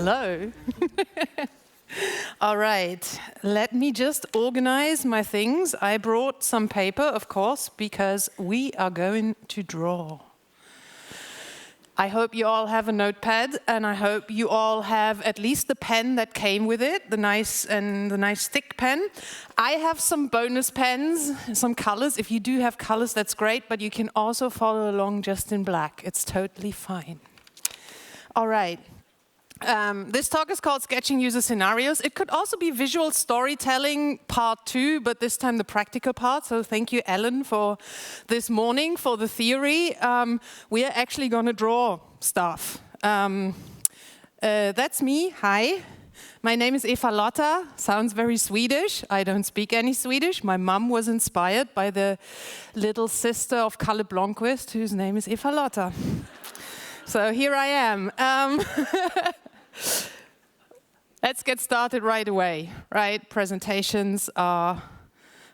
Hello. All right, let me just organize my things. I brought some paper, of course, because we are going to draw. I hope you all have a notepad, and I hope you all have at least the pen that came with it, the nice thick pen. I have some bonus pens, some colors. If you do have colors, that's great, but you can also follow along just in black. It's totally fine. All right. This talk is called Sketching User Scenarios. It could also be visual storytelling part 2, but this time the practical part. So thank you, Ellen, for this morning, for the theory. We are actually going to draw stuff. That's me. Hi. My name is Eva-Lotta. Sounds very Swedish. I don't speak any Swedish. My mum was inspired by the little sister of Kalle Blomqvist, whose name is Eva-Lotta. So here I am. Let's get started right away, right? Presentations are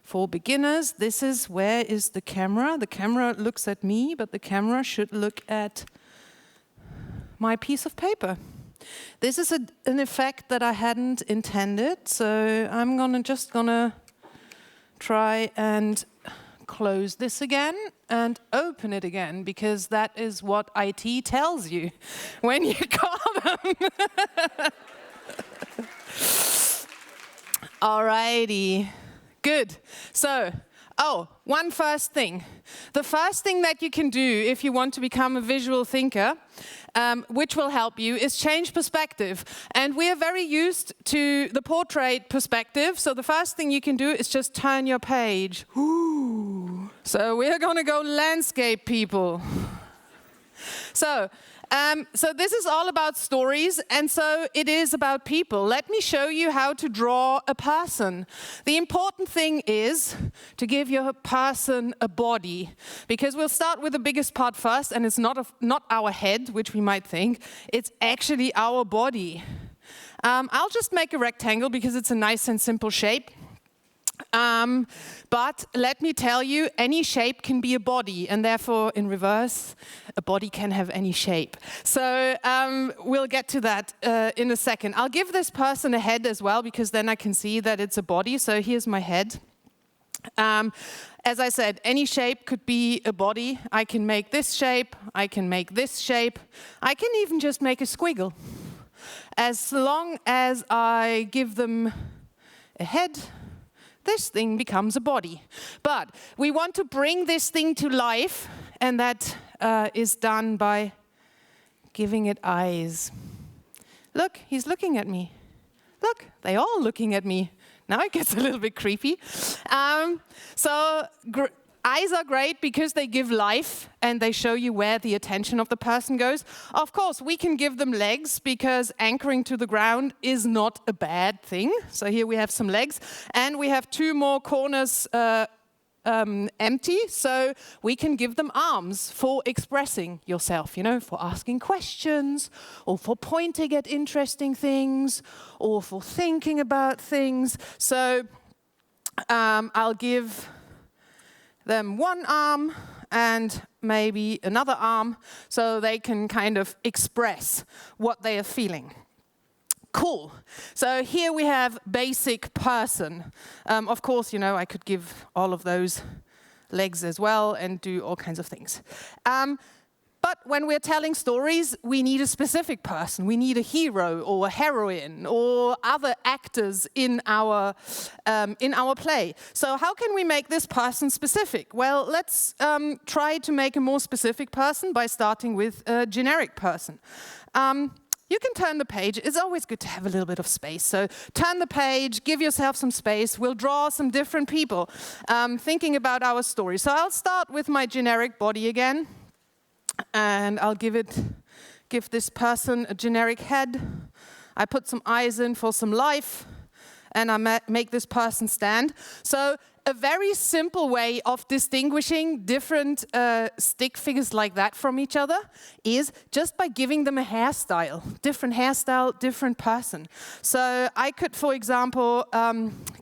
for beginners. This is, where is the camera? The camera looks at me, but the camera should look at my piece of paper. This is an effect that I hadn't intended, so I'm just gonna try and close this again and open it again, because that is what IT tells you when you call them. Alrighty, good. So, one first thing. The first thing that you can do if you want to become a visual thinker, which will help you, is change perspective. And we are very used to the portrait perspective, so the first thing you can do is just turn your page. Ooh. So we are going to go landscape people. So this is all about stories, and so it is about people. Let me show you how to draw a person. The important thing is to give your person a body, because we'll start with the biggest part first, and it's not our head, which we might think. It's actually our body. I'll just make a rectangle because it's a nice and simple shape. But let me tell you, any shape can be a body, and therefore, in reverse, a body can have any shape. So we'll get to that in a second. I'll give this person a head as well, because then I can see that it's a body. So here's my head. As I said, any shape could be a body. I can make this shape, I can make this shape. I can even just make a squiggle. As long as I give them a head, this thing becomes a body. But we want to bring this thing to life, and that is done by giving it eyes. Look, he's looking at me. Look, they're all looking at me. Now it gets a little bit creepy. Eyes are great because they give life and they show you where the attention of the person goes. Of course, we can give them legs because anchoring to the ground is not a bad thing. So here we have some legs, and we have 2 more corners empty, so we can give them arms for expressing yourself, for asking questions, or for pointing at interesting things, or for thinking about things. So I'll give them one arm and maybe another arm, so they can kind of express what they are feeling. Cool. So here we have basic person. Of course, I could give all of those legs as well and do all kinds of things. But when we're telling stories, we need a specific person. We need a hero or a heroine or other actors in our play. So how can we make this person specific? Well, let's try to make a more specific person by starting with a generic person. You can turn the page. It's always good to have a little bit of space. So turn the page, give yourself some space. We'll draw some different people thinking about our story. So I'll start with my generic body again. And I'll give this person a generic head. I put some eyes in for some life, and I make this person stand. So a very simple way of distinguishing different stick figures like that from each other is just by giving them a hairstyle. Different hairstyle, different person. So I could, for example,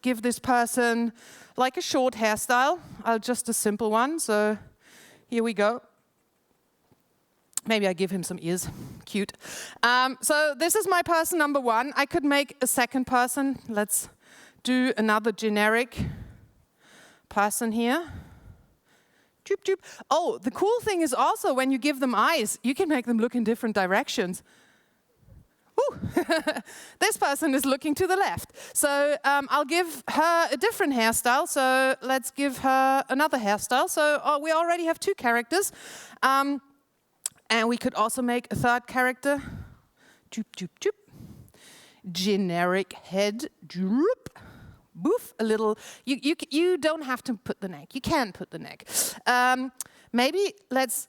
give this person like a short hairstyle, just a simple one. So here we go. Maybe I give him some ears. Cute. So this is my person number 1. I could make a second person. Let's do another generic person here. Choop, choop. Oh, the cool thing is also when you give them eyes, you can make them look in different directions. Ooh. This person is looking to the left. So I'll give her a different hairstyle. So let's give her another hairstyle. So we already have 2 characters. And we could also make a third character. Choop, choop, choop. Generic head. Droop. Boof, a little. You don't have to put the neck. You can put the neck. Maybe this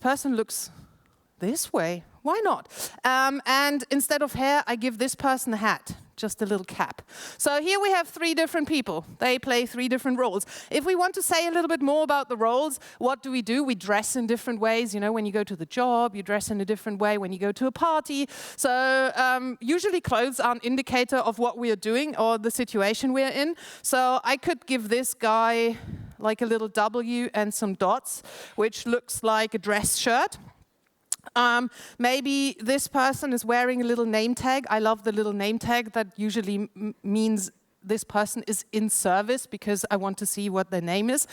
person looks this way. Why not? And instead of hair, I give this person a hat, just a little cap. So here we have 3 different people. They play 3 different roles. If we want to say a little bit more about the roles, what do? We dress in different ways. You know, when you go to the job, you dress in a different way. When you go to a party. So usually clothes are an indicator of what we are doing or the situation we're in. So I could give this guy like a little W and some dots, which looks like a dress shirt. Maybe this person is wearing a little name tag. I love the little name tag. That usually means this person is in service because I want to see what their name is.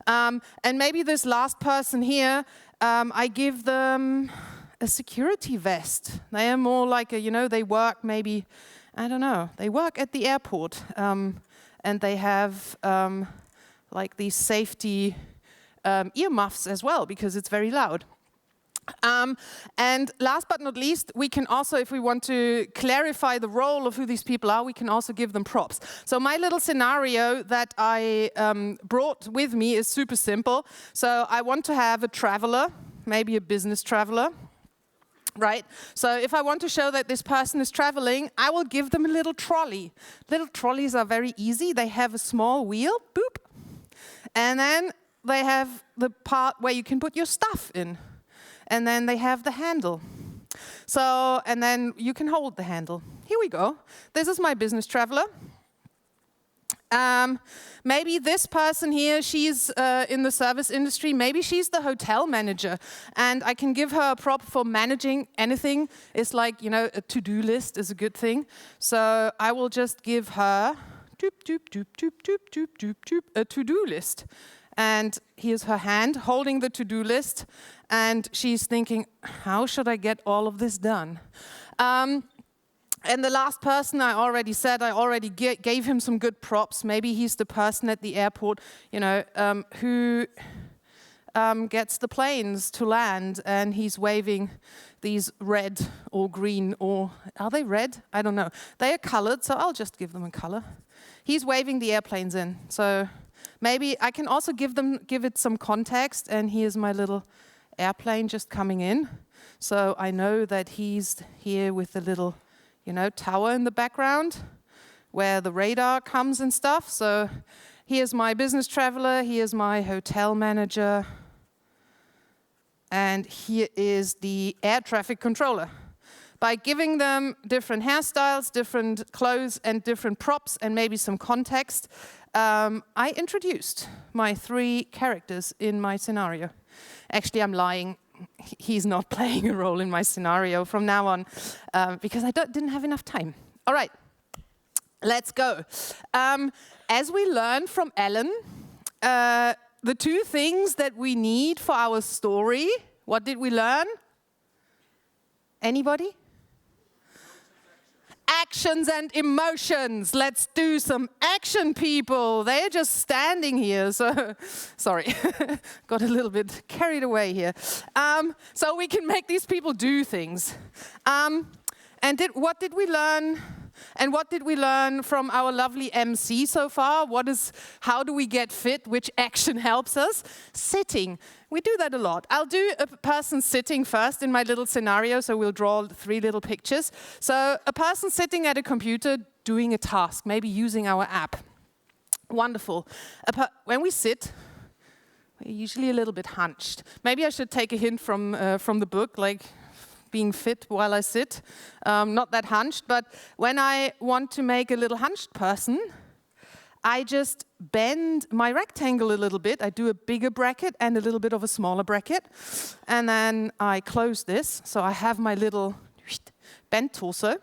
And maybe this last person here, I give them a security vest. They are more like they work maybe, I don't know, they work at the airport. And they have like these safety earmuffs as well because it's very loud. And last but not least, we can also, if we want to clarify the role of who these people are, we can also give them props. So my little scenario that I brought with me is super simple. So I want to have a traveler, maybe a business traveler, right? So if I want to show that this person is traveling, I will give them a little trolley. Little trolleys are very easy. They have a small wheel, boop, and then they have the part where you can put your stuff in. And then they have the handle. So, and then you can hold the handle. Here we go. This is my business traveler. Maybe this person here, she's in the service industry. Maybe she's the hotel manager. And I can give her a prop for managing anything. It's like, a to-do list is a good thing. So I will just give her a to-do list. And here's her hand holding the to-do list. And she's thinking, how should I get all of this done? And the last person I already said, I already gave him some good props. Maybe he's the person at the airport, who gets the planes to land. And he's waving these red or green, or are they red? I don't know. They are colored, so I'll just give them a color. He's waving the airplanes in. So maybe I can also give it some context, and here's my little airplane just coming in. So I know that he's here with the little, tower in the background where the radar comes and stuff. So here's my business traveler, here's my hotel manager, and here is the air traffic controller. By giving them different hairstyles, different clothes, and different props, and maybe some context, I introduced my 3 characters in my scenario. Actually, I'm lying. He's not playing a role in my scenario from now on because I didn't have enough time. All right, let's go. As we learned from Ellen, the 2 things that we need for our story, what did we learn? Anybody? Actions and emotions. Let's do some action, people. They're just standing here, so sorry, got a little bit carried away here. So we can make these people do things. And what did we learn? And what did we learn from our lovely MC so far? How do we get fit? Which action helps us? Sitting. We do that a lot. I'll do a person sitting first in my little scenario, so we'll draw 3 little pictures. So a person sitting at a computer doing a task, maybe using our app. Wonderful. When we sit, we're usually a little bit hunched. Maybe I should take a hint from the book, like being fit while I sit. Not that hunched, but when I want to make a little hunched person, I just bend my rectangle a little bit. I do a bigger bracket and a little bit of a smaller bracket. And then I close this, so I have my little bent torso.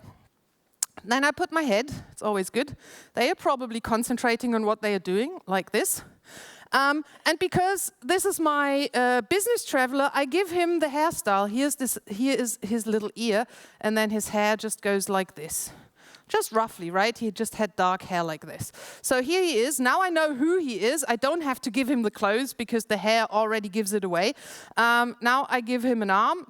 Then I put my head, it's always good. They are probably concentrating on what they are doing, like this. And because this is my business traveler, I give him the hairstyle. Here is his little ear, and then his hair just goes like this. Just roughly, right? He just had dark hair like this. So here he is. Now I know who he is. I don't have to give him the clothes because the hair already gives it away. Now I give him an arm,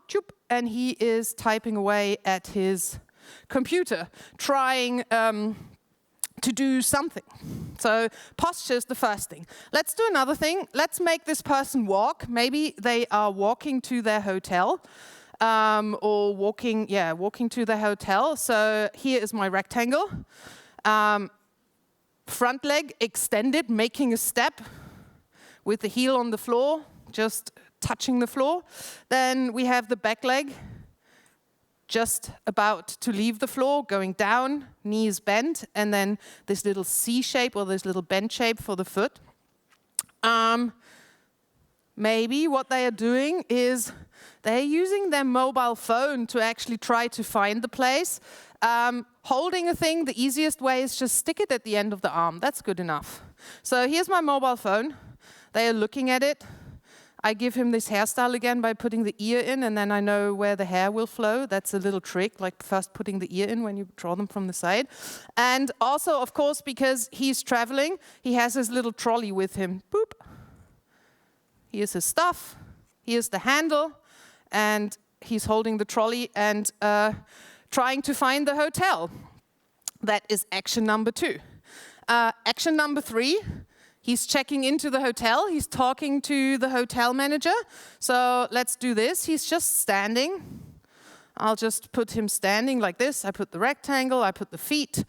and he is typing away at his computer, trying to do something. So posture is the first thing. Let's do another thing. Let's make this person walk. Maybe they are walking to their hotel, or walking to the hotel. So here is my rectangle. Front leg extended, making a step with the heel on the floor, just touching the floor. Then we have the back leg, just about to leave the floor, going down, knees bent, and then this little C shape or this little bend shape for the foot. Maybe what they are doing is they're using their mobile phone to actually try to find the place. Holding a thing, the easiest way is just stick it at the end of the arm. That's good enough. So here's my mobile phone. They are looking at it. I give him this hairstyle again by putting the ear in, and then I know where the hair will flow. That's a little trick, like first putting the ear in when you draw them from the side. And also, of course, because he's traveling, he has his little trolley with him. Boop. Here's his stuff. Here's the handle. And he's holding the trolley and trying to find the hotel. That is action number 2. Action number 3. He's checking into the hotel. He's talking to the hotel manager. So let's do this. He's just standing. I'll just put him standing like this. I put the rectangle. I put the feet.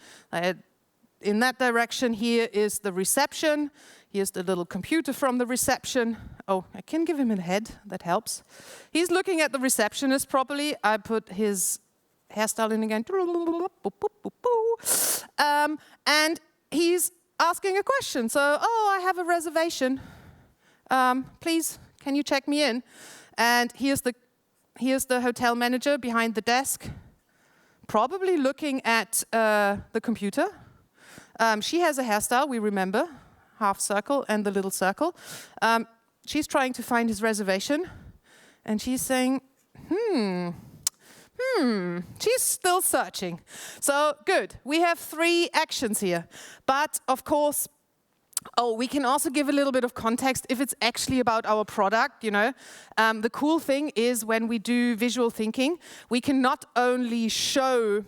In that direction, here is the reception. Here's the little computer from the reception. Oh, I can give him a head. That helps. He's looking at the receptionist properly. I put his hairstyle in again. And he's asking a question. So, I have a reservation. Please, can you check me in? And here's the hotel manager behind the desk, probably looking at the computer. She has a hairstyle, we remember, half circle and the little circle. She's trying to find his reservation, and she's saying, she's still searching. So good, we have 3 actions here. But of course, we can also give a little bit of context if it's actually about our product, you know. The cool thing is when we do visual thinking, we can not only show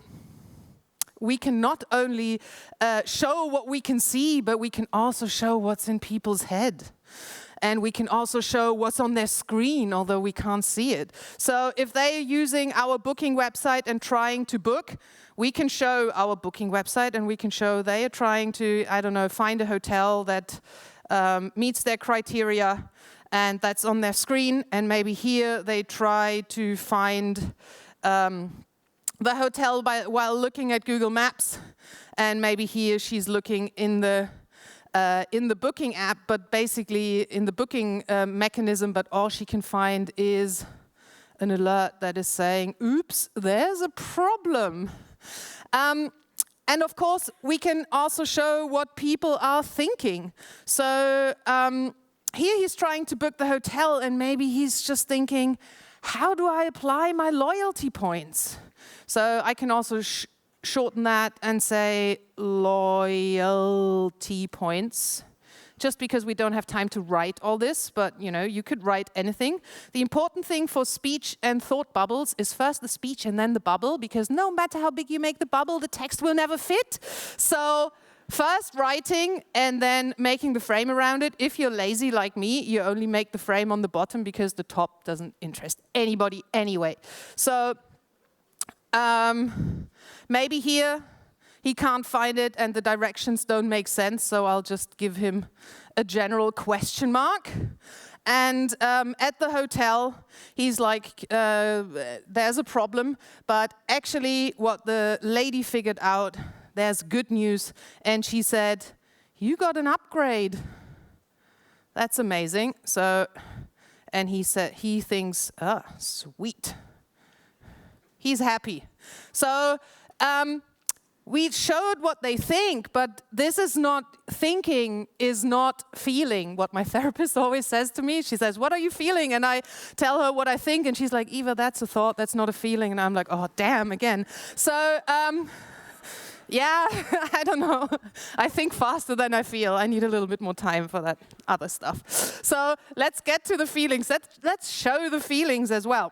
what we can see, but we can also show what's in people's head. And we can also show what's on their screen, although we can't see it. So if they're using our booking website and trying to book, we can show our booking website, and we can show they are trying to, find a hotel that meets their criteria, and that's on their screen. And maybe here they try to find the hotel while looking at Google Maps, and maybe here she's looking in the booking app, but basically in the booking mechanism, but all she can find is an alert that is saying, oops, there's a problem. And of course, we can also show what people are thinking. So here he's trying to book the hotel, and maybe he's just thinking, how do I apply my loyalty points? So I can also shorten that and say loyalty points, just because we don't have time to write all this, but you could write anything. The important thing for speech and thought bubbles is first the speech and then the bubble, because no matter how big you make the bubble, the text will never fit. So first writing and then making the frame around it. If you're lazy like me, you only make the frame on the bottom because the top doesn't interest anybody anyway. So maybe here he can't find it and the directions don't make sense, so I'll just give him a general question mark. And at the hotel, he's like, there's a problem, but actually what the lady figured out, there's good news, and she said, you got an upgrade. That's amazing. So, and he thinks, sweet. He's happy. So, we showed what they think, but this is not thinking, is not feeling, what my therapist always says to me. She says, what are you feeling? And I tell her what I think, and she's like, Eva, that's a thought, that's not a feeling. And I'm like, oh, damn, again. So, yeah, I don't know. I think faster than I feel. I need a little bit more time for that other stuff. So let's get to the feelings. Let's show the feelings as well.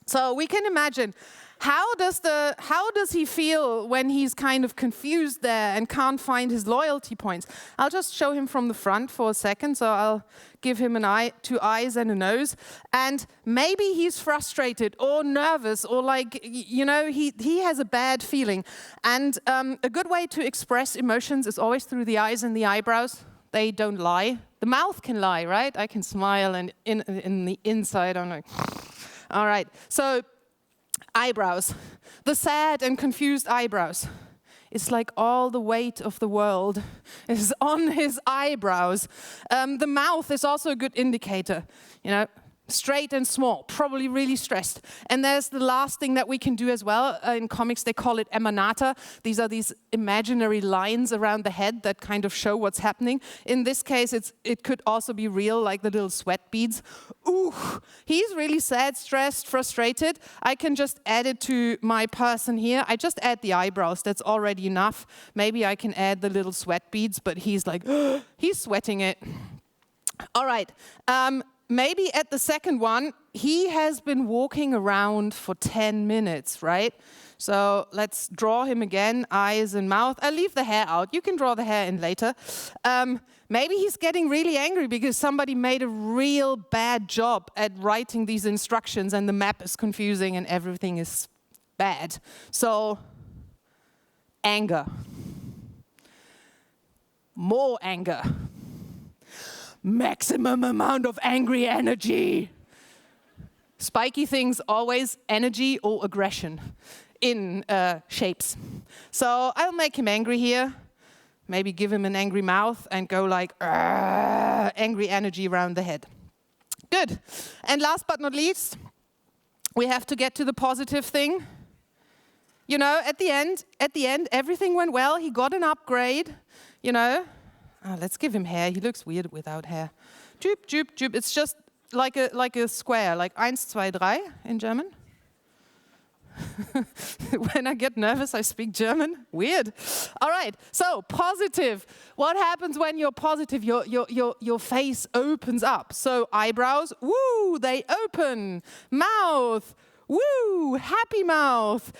So we can imagine, how does he feel when he's kind of confused there and can't find his loyalty points? I'll just show him from the front for a second. So I'll give him two eyes and a nose. And maybe he's frustrated or nervous or like, you know, he has a bad feeling. And a good way to express emotions is always through the eyes and the eyebrows. They don't lie. The mouth can lie, right? I can smile, and in the inside I'm like, all right. So eyebrows, the sad and confused eyebrows. It's like all the weight of the world is on his eyebrows. The mouth is also a good indicator, you know, straight and small, probably really stressed. And there's the last thing that we can do as well. In comics, they call it emanata. These are these imaginary lines around the head that kind of show what's happening. In this case, it could also be real, like the little sweat beads. Ooh, he's really sad, stressed, frustrated. I can just add it to my person here. I just add the eyebrows. That's already enough. Maybe I can add the little sweat beads, but he's like, he's sweating it. All right. Maybe at the second one, he has been walking around for 10 minutes, right? So let's draw him again, eyes and mouth. I'll leave the hair out. You can draw the hair in later. Maybe he's getting really angry because somebody made a real bad job at writing these instructions and the map is confusing and everything is bad. So, anger. More anger. Maximum amount of angry energy. Spiky things always energy or aggression in shapes. So I'll make him angry here. Maybe give him an angry mouth and go like angry energy around the head. Good. And last but not least, we have to get to the positive thing. You know, at the end, everything went well. He got an upgrade, you know. Let's give him hair. He looks weird without hair. Jup, jup, jup. It's just like a square, like 1, 2, 3 in German. When I get nervous, I speak German. Weird. All right. So positive. What happens when you're positive? Your face opens up. So eyebrows, woo, they open. Mouth, woo, happy mouth.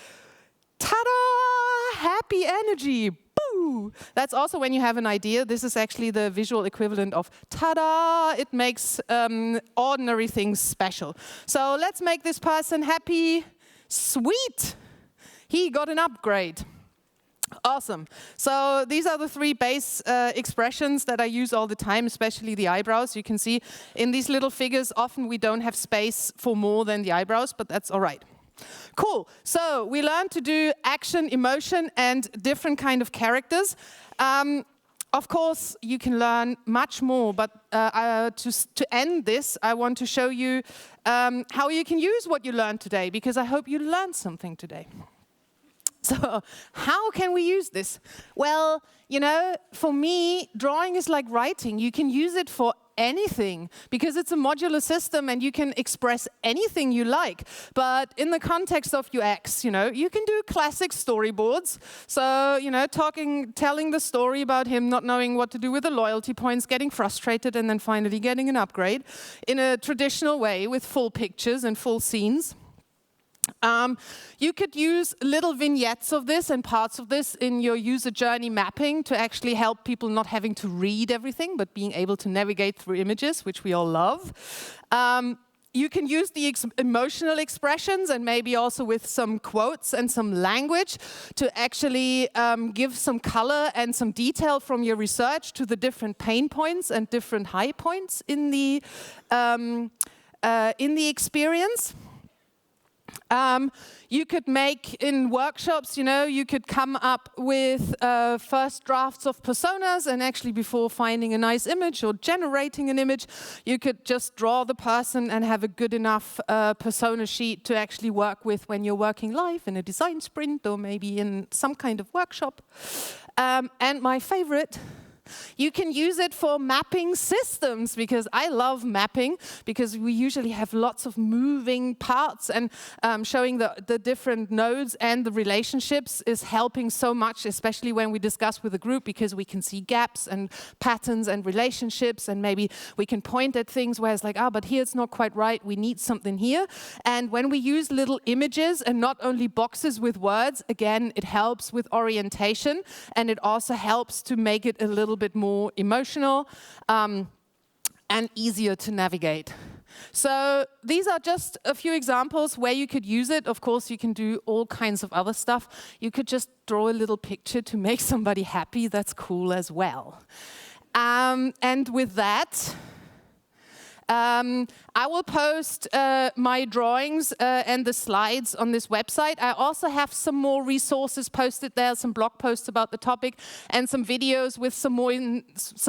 Ta-da! Happy energy. Boo! That's also when you have an idea. This is actually the visual equivalent of ta-da! It makes ordinary things special. So let's make this person happy. Sweet! He got an upgrade. Awesome. So these are the 3 base expressions that I use all the time, especially the eyebrows. You can see in these little figures, often we don't have space for more than the eyebrows, but that's all right. Cool. So we learned to do action, emotion, and different kind of characters. Of course, you can learn much more, but to end this, I want to show you how you can use what you learned today, because I hope you learned something today. So how can we use this? Well, you know, for me, drawing is like writing. You can use it for anything because it's a modular system and you can express anything you like. But in the context of UX, you know, you can do classic storyboards. So, you know, telling the story about him not knowing what to do with the loyalty points, getting frustrated, and then finally getting an upgrade in a traditional way with full pictures and full scenes. You could use little vignettes of this and parts of this in your user journey mapping to actually help people not having to read everything, but being able to navigate through images, which we all love. You can use the emotional expressions and maybe also with some quotes and some language to actually give some color and some detail from your research to the different pain points and different high points in the experience. You could make, in workshops, you could come up with first drafts of personas, and actually before finding a nice image or generating an image, you could just draw the person and have a good enough persona sheet to actually work with when you're working live in a design sprint or maybe in some kind of workshop. And my favorite, you can use it for mapping systems, because I love mapping, because we usually have lots of moving parts, and showing the different nodes and the relationships is helping so much, especially when we discuss with a group, because we can see gaps and patterns and relationships, and maybe we can point at things where it's like, but here it's not quite right, we need something here. And when we use little images and not only boxes with words, again, it helps with orientation, and it also helps to make it a little bit more emotional and easier to navigate. So these are just a few examples where you could use it. Of course, you can do all kinds of other stuff. You could just draw a little picture to make somebody happy. That's cool as well. And with that, I will post my drawings and the slides on this website. I also have some more resources posted there, some blog posts about the topic, and some videos with some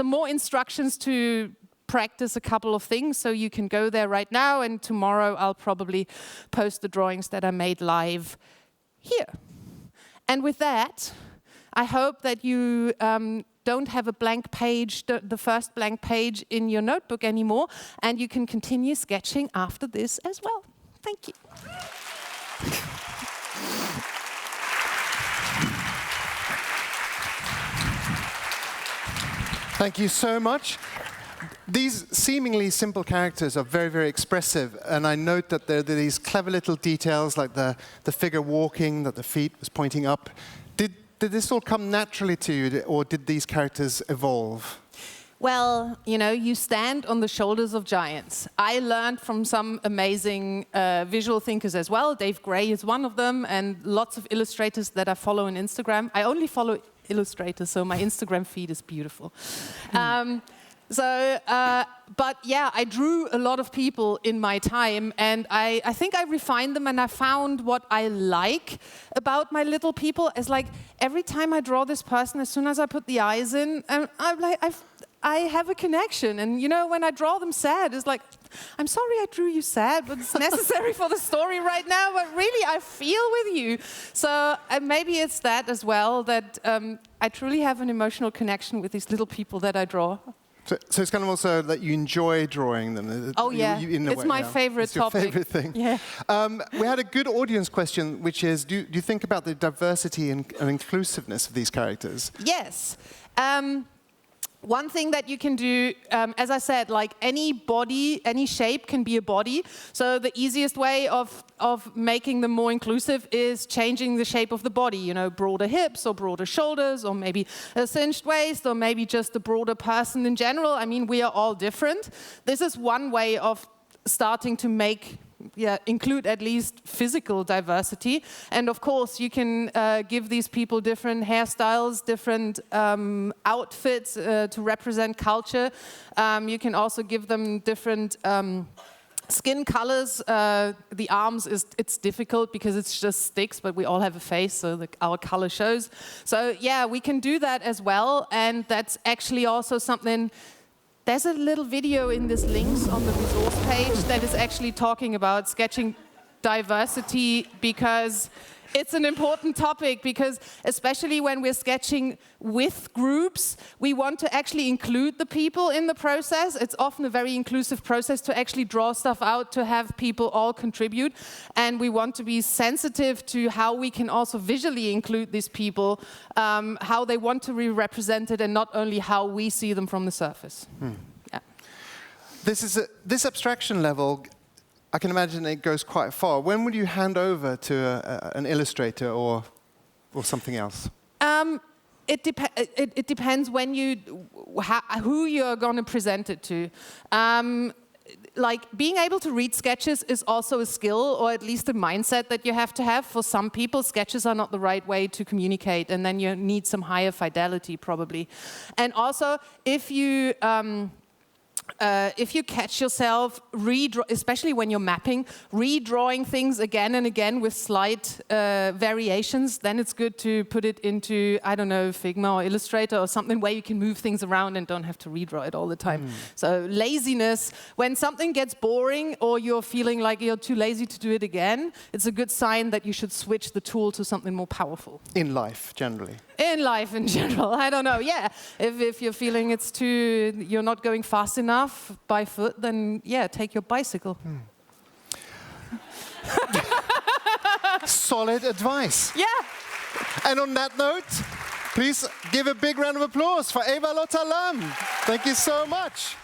more instructions to practice a couple of things. So you can go there right now, and tomorrow I'll probably post the drawings that I made live here. And with that, I hope that you don't have a blank page, the first blank page in your notebook anymore, and you can continue sketching after this as well. Thank you. Thank you so much. These seemingly simple characters are very, very expressive, and I note that there are these clever little details, like the figure walking, that the feet was pointing up. Did this all come naturally to you, or did these characters evolve? Well, you stand on the shoulders of giants. I learned from some amazing visual thinkers as well. Dave Gray is one of them, and lots of illustrators that I follow on Instagram. I only follow illustrators, so my Instagram feed is beautiful. But yeah, I drew a lot of people in my time, and I think I refined them, and I found what I like about my little people. Is like every time I draw this person, as soon as I put the eyes in, I'm like, I have a connection. And when I draw them sad, it's like, I'm sorry I drew you sad, but it's necessary for the story right now, but really I feel with you. So maybe it's that as well, that I truly have an emotional connection with these little people that I draw. So it's kind of also that you enjoy drawing them. Oh yeah, it's my favorite topic. It's your favorite thing. Yeah. We had a good audience question, which is, do you think about the diversity and inclusiveness of these characters? Yes. One thing that you can do, as I said, like any body, any shape can be a body. So the easiest way of making them more inclusive is changing the shape of the body, broader hips or broader shoulders, or maybe a cinched waist, or maybe just a broader person in general. I mean, we are all different. This is one way of starting to include at least physical diversity. And of course, you can give these people different hairstyles, different outfits to represent culture. You can also give them different skin colors. The arms, it's difficult because it's just sticks, but we all have a face, so our color shows. So yeah, we can do that as well. And that's actually also something. There's a little video in this links on the resource page that is actually talking about sketching diversity, because it's an important topic, because especially when we're sketching with groups, we want to actually include the people in the process. It's often a very inclusive process to actually draw stuff out, to have people all contribute. And we want to be sensitive to how we can also visually include these people, how they want to be represented, and not only how we see them from the surface. Yeah. This abstraction level, I can imagine it goes quite far. When would you hand over to an illustrator or something else? It depends when who you're going to present it to. Like being able to read sketches is also a skill, or at least a mindset that you have to have. For some people, sketches are not the right way to communicate, and then you need some higher fidelity probably. And also, if you if you catch yourself, especially when you're mapping, redrawing things again and again with slight variations, then it's good to put it into, I don't know, Figma or Illustrator or something where you can move things around and don't have to redraw it all the time. So laziness, when something gets boring or you're feeling like you're too lazy to do it again, it's a good sign that you should switch the tool to something more powerful. In life, generally. In life in general, I don't know, yeah. If you're feeling you're not going fast enough by foot, then yeah, take your bicycle. Solid advice. Yeah. And on that note, please give a big round of applause for Eva-Lotta Lamm. Thank you so much.